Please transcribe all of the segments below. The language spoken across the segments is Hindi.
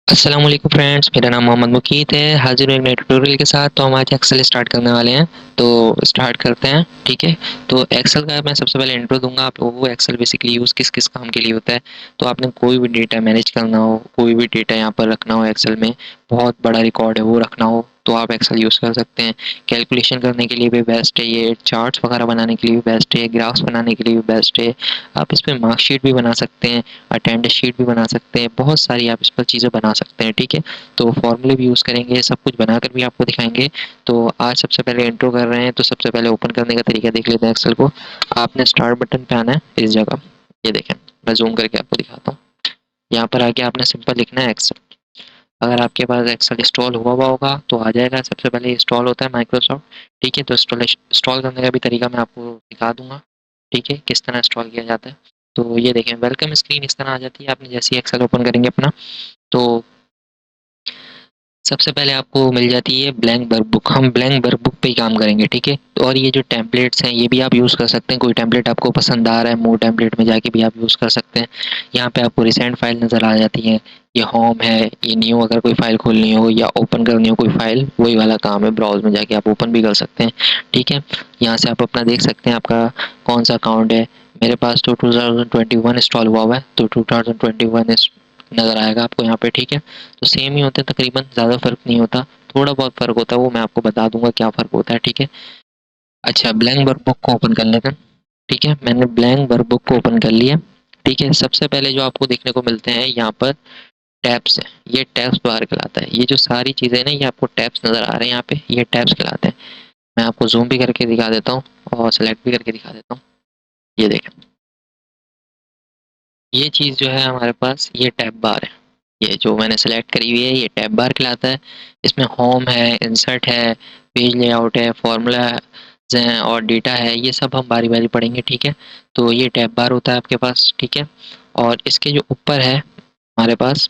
अस्सलाम वालेकुम फ्रेंड्स, मेरा नाम मोहम्मद मुकीत है। हाजिर हूँ एक नए ट्यूटोरियल के साथ। तो हम आज एक्सेल स्टार्ट करने वाले हैं। तो स्टार्ट करते हैं, ठीक है। तो एक्सेल का मैं सबसे पहले इंट्रो दूंगा आप लोगों को। एक्सेल बेसिकली यूज़ किस किस काम के लिए होता है। तो आपने कोई भी डेटा मैनेज करना हो, कोई भी डेटा यहाँ पर रखना हो एक्सेल में, बहुत बड़ा रिकॉर्ड है वो रखना हो, तो आप एक्सेल यूज़ कर सकते हैं। कैलकुलेशन करने के लिए भी बेस्ट है ये, चार्ट्स वगैरह बनाने के लिए भी बेस्ट है, ग्राफ्स बनाने के लिए भी बेस्ट है। आप इस पर मार्कशीट भी बना सकते हैं, अटेंडेंस शीट भी बना सकते हैं, बहुत सारी आप इस पर चीज़ें बना सकते हैं, ठीक है। तो फॉर्मूले भी यूज़ करेंगे, सब कुछ बनाकर भी आपको दिखाएंगे। तो आज सबसे पहले इंट्रो कर रहे हैं, तो सबसे पहले ओपन करने का तरीका देख लेते हैं एक्सेल को। आपने स्टार्ट बटन पे आना है इस जगह, ये देखें, मैं जूम करके आपको दिखाता हूँ। यहाँ पर आके आपने सिंपल लिखना है एक्सेल। अगर आपके पास एक्सेल इंस्टॉल हुआ होगा तो आ जाएगा। सबसे पहले इंस्टॉल होता है माइक्रोसॉफ्ट, ठीक है। तो इंस्टॉल करने का भी तरीका मैं आपको दिखा दूंगा, ठीक है, किस तरह इंस्टॉल किया जाता है। तो ये देखें, वेलकम स्क्रीन इस तरह आ जाती है। आपने जैसे ही एक्सेल ओपन करेंगे अपना, तो सबसे पहले आपको मिल जाती है ब्लैंक वर्कबुक। हम ब्लैंक वर्कबुक पे ही काम करेंगे, ठीक है। तो और ये जो टेम्पलेट्स हैं ये भी आप यूज़ कर सकते हैं। कोई टेम्पलेट आपको पसंद आ रहा है, मोर टेम्पलेट में जाके भी आप यूज़ कर सकते हैं। यहाँ पे आपको रिसेंट फाइल नज़र आ जाती है। ये होम है, ये न्यू अगर कोई फाइल खोलनी हो या ओपन करनी हो कोई फाइल, वही वाला काम है। ब्राउज में जाके आप ओपन भी कर सकते हैं, ठीक है। यहाँ से आप अपना देख सकते हैं आपका कौन सा अकाउंट है। मेरे पास तो 2021 इंस्टॉल हुआ हुआ है, तो 2021 नज़र आएगा आपको यहाँ पे, ठीक है। तो सेम ही होते हैं तकरीबन, ज़्यादा फ़र्क नहीं होता। थोड़ा बहुत फ़र्क होता है, वो मैं आपको बता दूंगा क्या फ़र्क होता है, ठीक है। अच्छा, ब्लैंक वर्कबुक को ओपन कर लेते हैं, ठीक है। मैंने ब्लैंक वर्कबुक को ओपन कर लिया, ठीक है। सबसे पहले जो आपको देखने को मिलते हैं यहाँ पर टैब्स हैं। ये टैब्स बार कहलाता है। ये जो सारी चीज़ें हैं ना, ये आपको टैब्स नज़र आ रहे हैं यहाँ पे, ये टैब्स कहलाते हैं। मैं आपको जूम भी करके दिखा देता हूँ और सेलेक्ट भी करके दिखा देता हूँ। ये देखें, ये चीज़ जो है हमारे पास, ये टैब बार है। ये जो मैंने सेलेक्ट करी हुई है ये टैब बार कहलाता है। इसमें होम है, इंसर्ट है, पेज लेआउट है, फार्मूला हैं और डेटा है। ये सब हम बारी बारी पढ़ेंगे, ठीक है। तो ये टैब बार होता है आपके पास, ठीक है। और इसके जो ऊपर है हमारे पास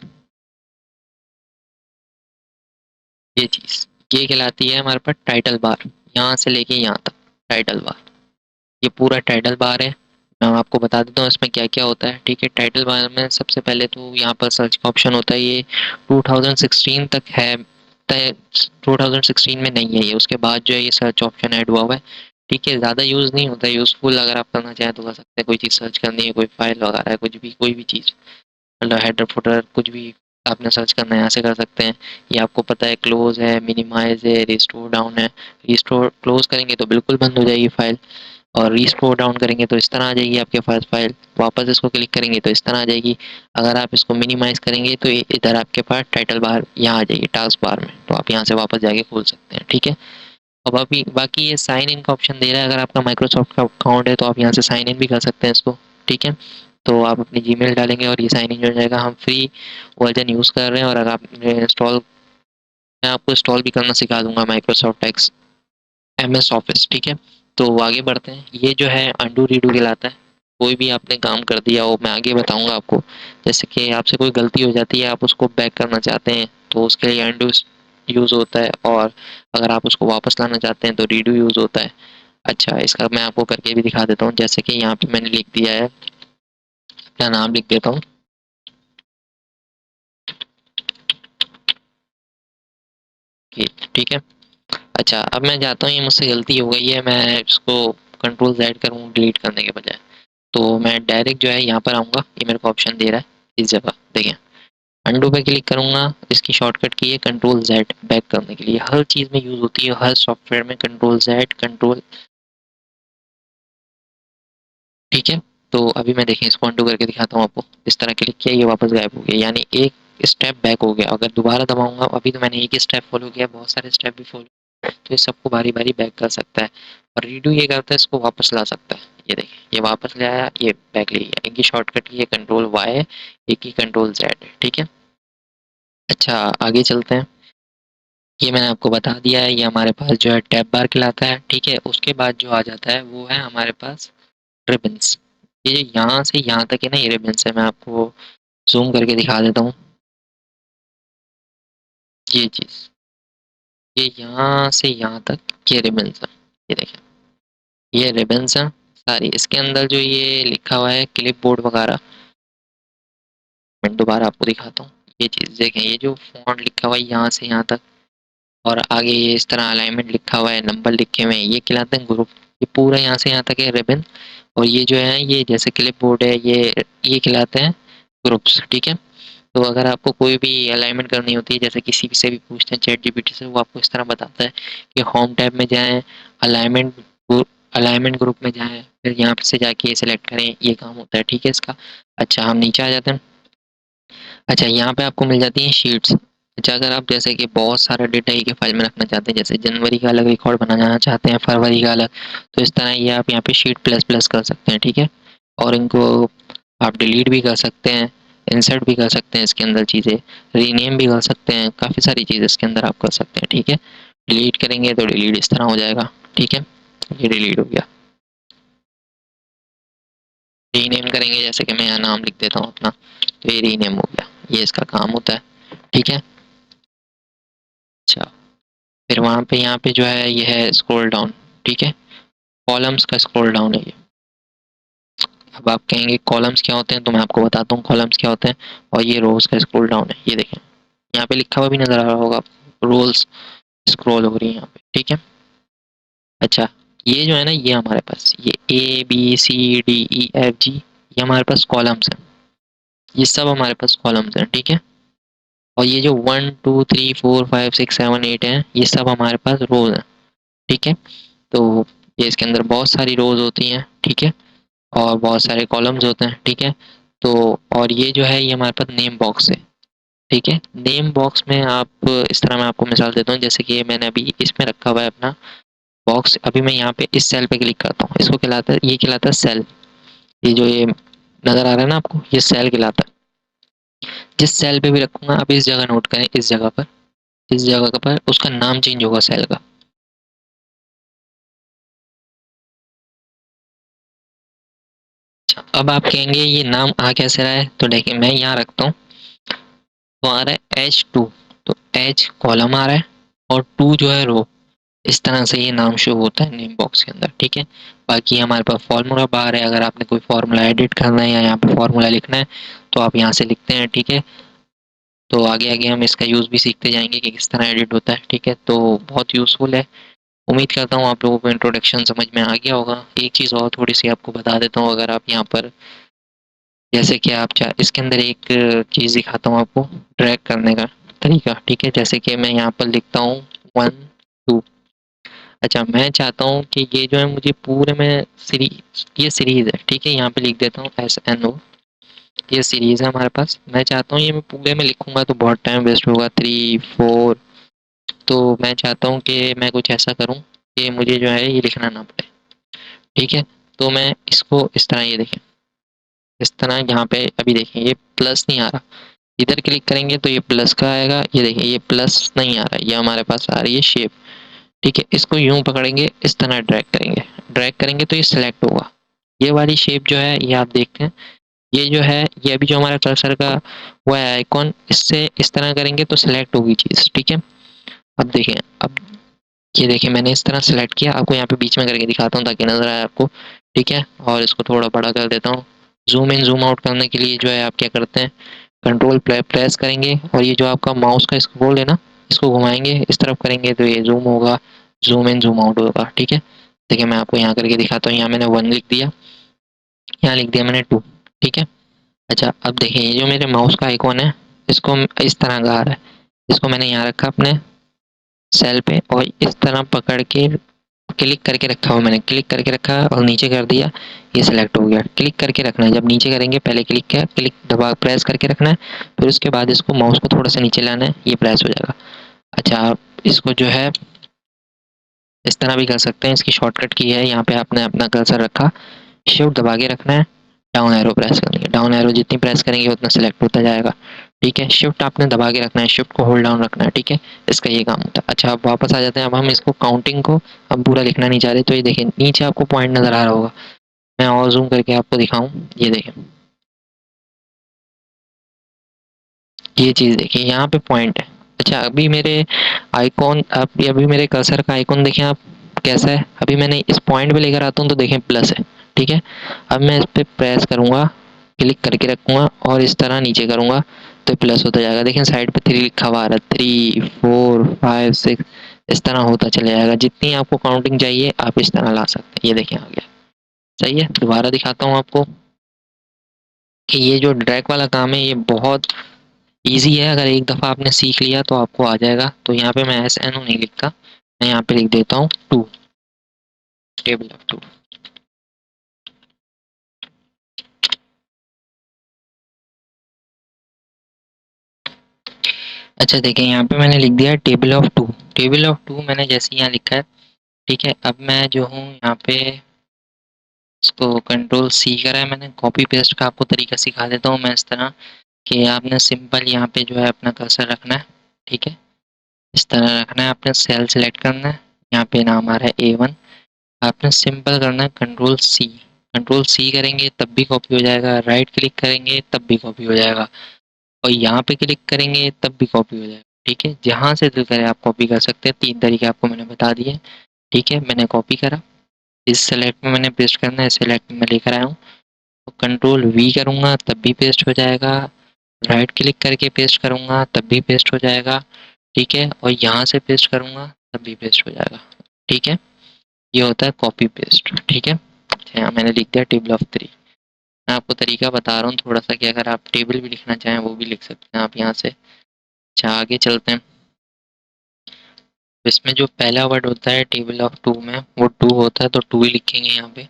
ये चीज़, ये कहलाती है हमारे पास टाइटल बार। यहाँ से लेके यहाँ तक टाइटल बार, ये पूरा टाइटल बार है। मैं आपको बता देता हूँ इसमें क्या क्या होता है, ठीक है। टाइटल बार में सबसे पहले तो यहाँ पर सर्च का ऑप्शन होता है। ये 2016 तक है, 2016 में नहीं है ये। उसके बाद जो है ये सर्च ऑप्शन ऐड हुआ हुआ है, ठीक है। ज़्यादा यूज़ नहीं होता है, यूज़फुल अगर आप करना चाहें तो कर सकते हैं। कोई चीज़ सर्च करनी है, कोई फाइल वगैरह है, कुछ भी, कोई भी चीज़, मतलब हेडर फुटर कुछ भी आपने सर्च करना है यहाँ से कर सकते हैं। ये आपको पता है क्लोज है, मिनिमाइज है, रिस्टोर डाउन है। रिस्टोर क्लोज करेंगे तो बिल्कुल बंद हो जाएगी फाइल, और रीस्टोर डाउन करेंगे तो इस तरह आ जाएगी आपके पास फाइल। वापस इसको क्लिक करेंगे तो इस तरह आ जाएगी। अगर आप इसको मिनिमाइज़ करेंगे तो ये इधर आपके पास टाइटल बार यहाँ आ जाएगी, टास्क बार में। तो आप यहाँ से वापस जाके खोल सकते हैं, ठीक है। अब अभी बाकी ये साइन इन का ऑप्शन दे रहा है। अगर आपका माइक्रोसॉफ्ट का अकाउंट है तो आप यहाँ से साइन इन भी कर सकते हैं इसको, ठीक है। तो आप अपनी जीमेल डालेंगे और ये साइन इन हो जाएगा। हम फ्री वर्जन यूज़ कर रहे हैं, और अगर आप इंस्टॉल, मैं आपको इंस्टॉल भी करना सिखा दूंगा माइक्रोसॉफ्ट एक्स एमएस ऑफिस, ठीक है। तो आगे बढ़ते हैं। ये जो है अंडू रीडू कहलाता है। कोई भी आपने काम कर दिया हो, मैं आगे बताऊंगा आपको। जैसे कि आपसे कोई गलती हो जाती है, आप उसको बैक करना चाहते हैं, तो उसके लिए अंडू यूज़ होता है। और अगर आप उसको वापस लाना चाहते हैं तो रीडू यूज़ होता है। अच्छा, इसका मैं आपको करके भी दिखा देता हूँ। जैसे कि यहाँ पे मैंने लिख दिया है, अपना नाम लिख देता हूँ, ठीक है। अच्छा, अब मैं जाता हूँ, ये मुझसे गलती हो गई है, मैं इसको कंट्रोल जेड करूँ डिलीट करने के बजाय। तो मैं डायरेक्ट जो है यहाँ पर आऊँगा, ये मेरे को ऑप्शन दे रहा है इस जगह, देखिए। अंडू पे क्लिक करूँगा, इसकी शॉर्टकट की है कंट्रोल जेड, बैक करने के लिए। हर चीज़ में यूज़ होती है, हर सॉफ्टवेयर में कंट्रोल जेड कंट्रोल, ठीक है। तो अभी मैं देखें इसको अंडू करके दिखाता हूँ आपको। इस तरह क्लिक किया, ये वापस गायब हो गया, यानी एक स्टेप बैक हो गया। अगर दोबारा दबाऊंगा, अभी तो मैंने एक ही स्टेप फॉलो किया, बहुत सारे स्टेप भी फॉलो, तो ये सबको बारी बारी बैक कर सकता है। और रीडू ये करता है, इसको वापस ला सकता है। ये देखिए, ये वापस ले आया, ये बैक ले गया। इनकी शॉर्टकट की है कंट्रोल वाई, एक ही कंट्रोल जेड है, ठीक है। अच्छा, आगे चलते हैं। ये मैंने आपको बता दिया है, ये हमारे पास जो है टैब बार कहलाता है, ठीक है। उसके बाद जो आ जाता है वो है हमारे पास रिबन्स। ये जो यहाँ से यहाँ तक है ना, ये रिबन्स है। मैं आपको जूम करके दिखा देता हूँ ये चीज़। ये यहाँ से यहाँ तक ये रिबन्स है, ये देखें, ये रिबन्स हैं सारी। इसके अंदर जो ये लिखा हुआ है क्लिप बोर्ड वगैरह, मैं दोबारा आपको दिखाता हूँ। ये चीज़ देखें, ये जो फ़ॉन्ट लिखा हुआ है यहाँ से यहाँ तक, और आगे ये इस तरह अलाइनमेंट लिखा हुआ है, नंबर लिखे हुए हैं, ये कहलाते हैं ग्रुप। ये पूरा यहाँ से यहाँ तक है रिबन, और ये जो है ये जैसे क्लिपबोर्ड है, ये कहलाते हैं ग्रुप्स, ठीक है। तो अगर आपको कोई भी अलाइनमेंट करनी होती है, जैसे किसी से भी पूछते हैं चैट जीपीटी से, वो आपको इस तरह बताता है कि होम टैब में जाएँ, अलाइनमेंट अलाइनमेंट ग्रुप में जाएँ, फिर यहाँ से जाके ये सिलेक्ट करें, ये काम होता है, ठीक है इसका। अच्छा, हम नीचे आ जाते हैं। अच्छा, यहाँ पे आपको मिल जाती हैं शीट्स। अच्छा, अगर आप जैसे कि बहुत सारा डेटा एक ही फाइल में रखना चाहते हैं, जैसे जनवरी का अलग रिकॉर्ड बनाना चाहते हैं, फरवरी का अलग, तो इस तरह ये आप यहाँ पे शीट प्लस प्लस कर सकते हैं, ठीक है। और इनको आप डिलीट भी कर सकते हैं, इंसर्ट भी कर सकते हैं इसके अंदर चीज़ें, रीनेम भी कर सकते हैं, काफ़ी सारी चीज़ें इसके अंदर आप कर सकते हैं, ठीक है। डिलीट करेंगे तो डिलीट इस तरह हो जाएगा, ठीक है। ये डिलीट हो गया। रीनेम करेंगे, जैसे कि मैं यहाँ नाम लिख देता हूँ अपना, तो ये रीनेम हो गया। ये इसका काम होता है, ठीक है। अच्छा, फिर वहाँ पे यहाँ पे जो है ये है स्क्रॉल डाउन, ठीक है। कॉलम्स का स्क्रॉल डाउन है ये। अब आप कहेंगे कॉलम्स क्या होते हैं, तो मैं आपको बताता हूँ कॉलम्स क्या होते हैं। और ये रोज का स्क्रॉल डाउन है, ये देखें, यहाँ पे लिखा हुआ भी नजर आ रहा होगा, रोल्स स्क्रॉल हो रही है यहाँ पे, ठीक है। अच्छा, ये जो है ना, ये हमारे पास ये ABCDEFG, ये हमारे पास कॉलम्स हैं, ये सब हमारे पास कॉलम्स हैं, ठीक है। और ये जो 1 2 3 4 5 6 7 8 हैं, ये सब हमारे पास रोज हैं, ठीक है। तो ये इसके अंदर बहुत सारी रोज होती हैं, ठीक है, और बहुत सारे कॉलम्स होते हैं, ठीक है। तो और ये जो है ये हमारे पास नेम बॉक्स है, ठीक है। नेम बॉक्स में आप इस तरह, मैं आपको मिसाल देता हूँ, जैसे कि ये मैंने अभी इसमें रखा हुआ है अपना बॉक्स, अभी मैं यहाँ पे इस सेल पे क्लिक करता हूँ, इसको कहलाता है, ये कहलाता है सेल। ये जो ये नज़र आ रहा है ना आपको, ये सेल कहलाता है। जिस सेल पे भी रखूँगा, आप इस जगह नोट करें, इस जगह पर, इस जगह पर उसका नाम चेंज होगा सेल का। अच्छा, अब आप कहेंगे ये नाम आ कैसे रहा है, तो देखिए मैं यहाँ रखता हूँ, तो आ रहा है H2, तो H कॉलम आ रहा है, और 2 जो है रो। इस तरह से ये नाम शो होता है नेम बॉक्स के अंदर, ठीक है। बाकी हमारे पास फार्मूला बार है, अगर आपने कोई फार्मूला एडिट करना है या यहाँ पे फार्मूला लिखना है, तो आप यहाँ से लिखते हैं, ठीक है। तो आगे आगे हम इसका यूज़ भी सीखते जाएंगे कि किस तरह एडिट होता है, ठीक है। तो बहुत यूज़फुल है। उम्मीद करता हूँ आप लोगों को इंट्रोडक्शन समझ में आ गया होगा। एक चीज़ और थोड़ी सी आपको बता देता हूँ, अगर आप यहाँ पर, जैसे कि आप इसके अंदर एक चीज़ दिखाता हूँ आपको, ड्रैग करने का तरीका, ठीक है। जैसे कि मैं यहाँ पर लिखता हूँ 1 2। अच्छा, मैं चाहता हूँ कि ये जो है मुझे पूरे में ये सीरीज़ है, ठीक है। यहाँ पे लिख देता हूँ SNO, ये सीरीज़ है हमारे पास। मैं चाहता हूँ ये मैं पूरे में लिखूँगा तो बहुत टाइम वेस्ट होगा, 3 4। तो मैं चाहता हूँ कि मैं कुछ ऐसा करूँ कि मुझे जो है ये लिखना ना पड़े, ठीक है। तो मैं इसको इस तरह, ये देखें, इस तरह यहाँ पे अभी देखें ये प्लस नहीं आ रहा, इधर क्लिक करेंगे तो ये प्लस का आएगा, ये देखिए ये प्लस नहीं आ रहा, ये हमारे पास आ रही है शेप, ठीक है। इसको यूं पकड़ेंगे, इस तरह ड्रैग करेंगे तो ये सिलेक्ट होगा। ये वाली शेप जो है, ये आप देखते हैं, ये जो है, ये अभी जो हमारा कर्सर का हुआ है आइकॉन, इससे इस तरह करेंगे तो सिलेक्ट होगी चीज़, ठीक है। अब देखें, अब ये देखिए मैंने इस तरह सेलेक्ट किया, आपको यहाँ पे बीच में करके दिखाता हूँ ताकि नज़र आए आपको, ठीक है। और इसको थोड़ा बड़ा कर देता हूँ। जूम इन जूम आउट करने के लिए जो है आप क्या करते हैं, कंट्रोल प्रेस करेंगे, और ये जो आपका माउस का स्क्रोल है ना, इसको घुमाएंगे, इस तरफ करेंगे तो ये जूम होगा, जूम इन जूम आउट होगा, ठीक है। देखिए मैं आपको यहाँ करके दिखाता हूँ, यहाँ मैंने 1 लिख दिया, यहाँ लिख दिया मैंने 2, ठीक है। अच्छा, अब देखिए ये जो मेरे माउस का आइकॉन है, इसको इस तरह का आ रहा है, इसको मैंने यहाँ रखा अपने सेल पे, और इस तरह पकड़ के क्लिक करके रखा हुआ, मैंने क्लिक करके रखा और नीचे कर दिया, ये सिलेक्ट हो गया। क्लिक करके रखना है, जब नीचे करेंगे पहले क्लिक किया, क्लिक दबा प्रेस करके रखना है, फिर उसके बाद इसको माउस को थोड़ा सा नीचे लाना है, ये प्रेस हो जाएगा। अच्छा, आप इसको जो है इस तरह भी कर सकते हैं, इसकी शॉर्टकट की है, यहाँ पे आपने अपना कर्सर रखा, शिफ्ट दबा के रखना है, डाउन एरो प्रेस करेंगे, डाउन एरो जितनी प्रेस करेंगे उतना सिलेक्ट होता जाएगा, ठीक है। शिफ्ट आपने दबा के रखना है, शिफ्ट को होल्ड डाउन रखना है, ठीक है। इसका ये काम होता है। अच्छा, अब वापस आ जाते हैं, अब हम इसको काउंटिंग को अब पूरा लिखना नहीं चाह रहे, तो ये देखें नीचे आपको पॉइंट नज़र आ रहा होगा, मैं और ज़ूम करके आपको दिखाऊँ, ये देखें, ये चीज़ देखिए यहाँ पे पॉइंट है। अच्छा, अभी मेरे आइकॉन, अभी मेरे कर्सर का आइकॉन देखें आप कैसा है, अभी मैंने इस पॉइंट पे लेकर आता हूँ तो देखें प्लस है, ठीक है। अब मैं इस पे प्रेस करूँगा, क्लिक करके रखूँगा और इस तरह नीचे करूँगा, तो प्लस होता जाएगा। देखिए साइड पे 3 लिखा हुआ आ रहा है, 3 4 5 6 इस तरह होता चला जाएगा। जितनी आपको काउंटिंग चाहिए आप इस तरह ला सकते हैं। ये देखिए आ गया। सही है, दोबारा दिखाता हूँ आपको कि ये जो ड्रैग वाला काम है ये बहुत ईज़ी है। अगर एक दफ़ा आपने सीख लिया तो आपको आ जाएगा। तो यहाँ पे मैं SNO नहीं लिखता, मैं यहाँ पे लिख देता हूँ 2, टेबल ऑफ 2। अच्छा देखिए यहाँ पे मैंने लिख दिया टेबल ऑफ 2। टेबल ऑफ 2 मैंने जैसे यहाँ लिखा है, ठीक है। अब मैं जो हूँ यहाँ पे इसको कंट्रोल C करा है मैंने। कॉपी पेस्ट का आपको तरीका सिखा देता हूँ मैं इस तरह कि आपने सिंपल यहाँ पे जो है अपना कर्सर रखना है, ठीक है। इस तरह रखना है, आपने सेल सेलेक्ट करना है, यहाँ पे नाम आ रहा है A1। आपने सिंपल करना है कंट्रोल C। कंट्रोल C करेंगे तब भी कॉपी हो जाएगा, राइट क्लिक करेंगे तब भी कॉपी हो जाएगा, और यहाँ पे क्लिक करेंगे तब भी कॉपी हो जाएगा, ठीक है। जहाँ से दिल करे आप कॉपी कर सकते हैं। 3 तरीके आपको मैंने बता दिए, ठीक है। मैंने कॉपी करा, इस सेलेक्ट में मैंने पेस्ट करना है, सेलेक्ट में मैं लेकर आया हूँ। तो कंट्रोल V करूँगा तब भी पेस्ट हो जाएगा, राइट क्लिक करके पेस्ट करूँगा तब भी पेस्ट हो जाएगा, ठीक है। और यहाँ से पेस्ट करूँगा तब भी पेस्ट हो जाएगा, ठीक है। ये होता है कॉपी पेस्ट, ठीक है। यहाँ मैंने लिख दिया टेबल ऑफ 3। मैं आपको तरीका बता रहा हूँ थोड़ा सा कि अगर आप टेबल भी लिखना चाहें वो भी लिख सकते हैं आप यहाँ से। अच्छा आगे चलते हैं। इसमें जो पहला वर्ड होता है टेबल ऑफ 2 में वो 2 होता है, तो 2 ही लिखेंगे यहाँ पे।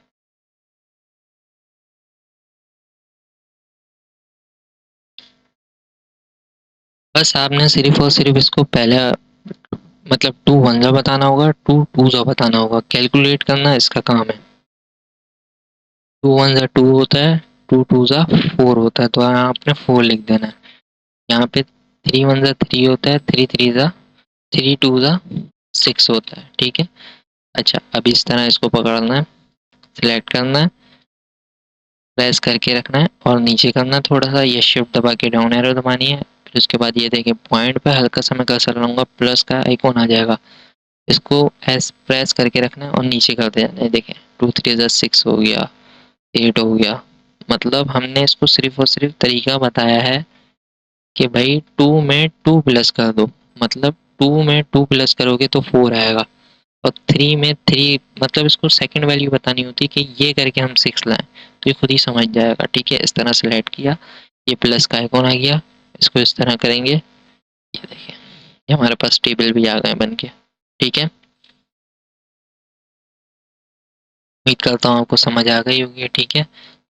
बस आपने सिर्फ और सिर्फ इसको पहले मतलब 2 वन जा बताना होगा, 2 टू जा बताना होगा। कैलकुलेट करना इसका काम है। 2 वन जा 2 होता है, 2 टू जा 4 होता है, तो यहाँ आपने 4 लिख देना है। यहाँ पे 3 वन जा 3 होता है, 3 थ्री जा 3 टू जा 6 होता है, ठीक है। अच्छा अब इस तरह इसको पकड़ना है, सिलेक्ट करना है, प्रेस करके रखना है और नीचे करना है थोड़ा सा, ये शिफ्ट दबा के डाउन एरो दबानी है। फिर उसके बाद ये देखिए पॉइंट पे हल्का सा मैं कर्सर लाऊंगा, प्लस का आइकॉन आ जाएगा, इसको एस प्रेस करके रखना है और नीचे करते जाना है। देखें 2 3 जा 6 हो गया, 8 हो गया। मतलब हमने इसको सिर्फ और सिर्फ तरीका बताया है कि भाई 2 में 2 प्लस कर दो, मतलब 2 में 2 प्लस करोगे तो 4 आएगा, और 3 में 3 मतलब इसको सेकंड वैल्यू बतानी होती है कि ये करके हम 6 लाएं, तो ये खुद ही समझ जाएगा, ठीक है। इस तरह सेलेक्ट किया, ये प्लस का आइकॉन आ गया, इसको इस तरह करेंगे, ये देखिए ये हमारे पास टेबल भी आ गए बन के, ठीक है। उम्मीद करता हूँ आपको समझ आ गई होगी, ठीक है।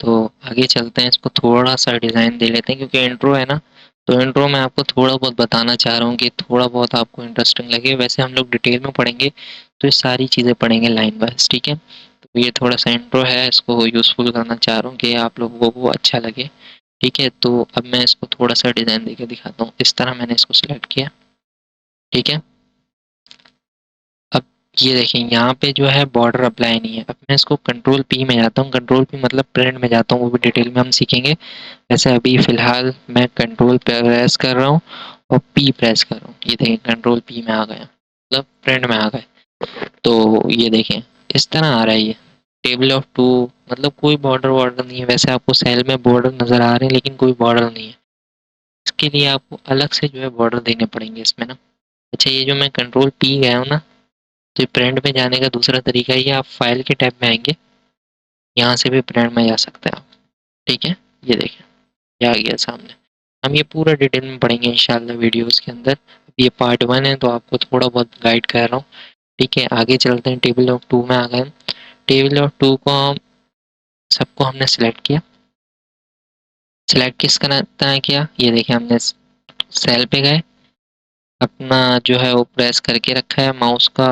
तो आगे चलते हैं, इसको थोड़ा सा डिज़ाइन दे लेते हैं क्योंकि इंट्रो है ना, तो इंट्रो में आपको थोड़ा बहुत बताना चाह रहा हूँ कि थोड़ा बहुत आपको इंटरेस्टिंग लगे। वैसे हम लोग डिटेल में पढ़ेंगे तो ये सारी चीज़ें पढ़ेंगे लाइन वाइज, ठीक है। तो ये थोड़ा सा इंट्रो है, इसको यूज़फुल करना चाह रहा हूँ कि आप लोगों को अच्छा लगे, ठीक है। तो अब मैं इसको थोड़ा सा डिज़ाइन देके दिखाता हूँ। इस तरह मैंने इसको सिलेक्ट किया, ठीक है। अब ये देखिए यहाँ पे जो है बॉर्डर अप्लाई नहीं है। अब मैं इसको कंट्रोल पी में जाता हूँ, कंट्रोल पी मतलब प्रिंट में जाता हूँ, वो भी डिटेल में हम सीखेंगे। वैसे अभी फ़िलहाल मैं कंट्रोल प्रेस कर रहा हूँ और पी प्रेस कर रहा हूँ। ये देखिए कंट्रोल पी में आ गया, मतलब प्रिंट में आ गए। तो ये देखें इस तरह आ रहा है ये टेबल ऑफ 2, मतलब कोई बॉर्डर वॉर्डर नहीं है। वैसे आपको सेल में बॉर्डर नज़र आ रहे हैं लेकिन कोई बॉर्डर नहीं है, इसके लिए आपको अलग से जो है बॉर्डर देने पड़ेंगे इसमें ना। अच्छा ये जो मैं कंट्रोल पी गया हूँ ना, तो प्रिंट में जाने का दूसरा तरीका ये, आप फाइल के टैब में आएंगे, यहाँ से भी प्रिंट में जा सकते हैं आप, ठीक है। ये देखिए ये आ गया सामने। हम ये पूरा डिटेल में पढ़ेंगे इंशाल्लाह वीडियोस के अंदर। अब ये पार्ट 1 है तो आपको थोड़ा बहुत गाइड कर रहा हूँ, ठीक है। आगे चलते हैं, टेबल ऑफ 2 में आ गए। टेबल ऑफ 2 को हम सबको हमने सेलेक्ट किया। सेलेक्ट किस तरह किया, ये देखिए हमने सेल पे गए, अपना जो है वो प्रेस करके रखा है माउस का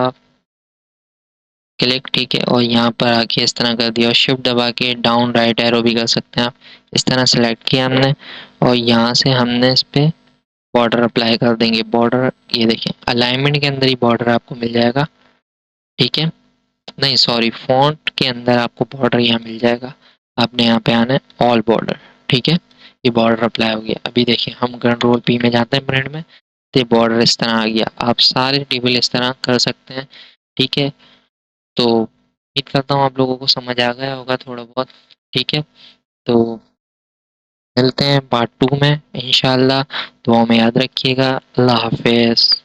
क्लिक, ठीक है। और यहाँ पर आके इस तरह कर दिया और शिफ्ट दबा के डाउन राइट एरो भी कर सकते हैं आप। इस तरह सेलेक्ट किया हमने और यहाँ से हमने इस पे बॉर्डर अप्लाई कर देंगे। बॉर्डर ये देखिए अलाइनमेंट के अंदर ही बॉर्डर आपको मिल जाएगा, ठीक है। नहीं सॉरी, फ़ॉन्ट के अंदर आपको बॉर्डर यहाँ मिल जाएगा। आपने यहाँ पे आना है ऑल बॉर्डर, ठीक है। ये बॉर्डर अप्लाई हो गया। अभी देखिए हम कंट्रोल पी में जाते हैं प्रिंट में, तो ये बॉर्डर इस तरह आ गया। आप सारे टेबल इस तरह कर सकते हैं, ठीक है। तो उम्मीद करता हूँ आप लोगों को समझ आ गया होगा थोड़ा बहुत, ठीक है। तो मिलते हैं पार्ट 2 में इंशाल्लाह। दुआ में याद रखिएगा। अल्लाह हाफ़िज़।